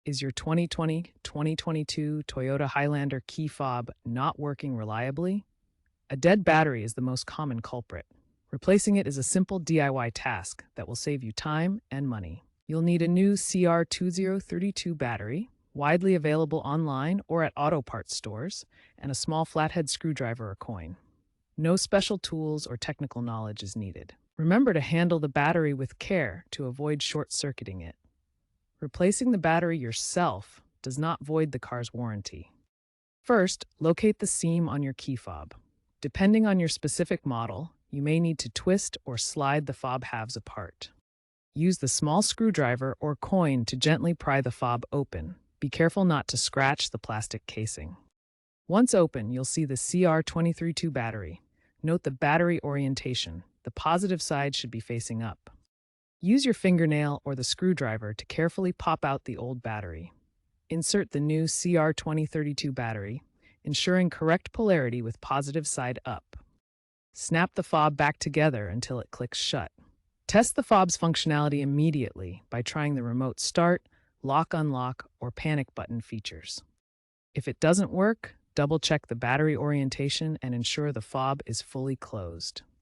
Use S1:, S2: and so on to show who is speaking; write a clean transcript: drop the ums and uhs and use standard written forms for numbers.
S1: Is your 2020-2022 Toyota Highlander key fob not working reliably? A dead battery is the most common culprit. Replacing it is a simple DIY task that will save you time and money. You'll need a new CR2032 battery, widely available online or at auto parts stores, and a small flathead screwdriver or coin. No special tools or technical knowledge is needed. Remember to handle the battery with care to avoid short-circuiting it. Replacing the battery yourself does not void the car's warranty. First, locate the seam on your key fob. Depending on your specific model, you may need to twist or slide the fob halves apart. Use the small screwdriver or coin to gently pry the fob open. Be careful not to scratch the plastic casing. Once open, you'll see the CR232 battery. Note the battery orientation. The positive side should be facing up. Use your fingernail or the screwdriver to carefully pop out the old battery. Insert the new CR2032 battery, ensuring correct polarity with positive side up. Snap the fob back together until it clicks shut. Test the fob's functionality immediately by trying the remote start, lock-unlock, or panic button features. If it doesn't work, double-check the battery orientation and ensure the fob is fully closed.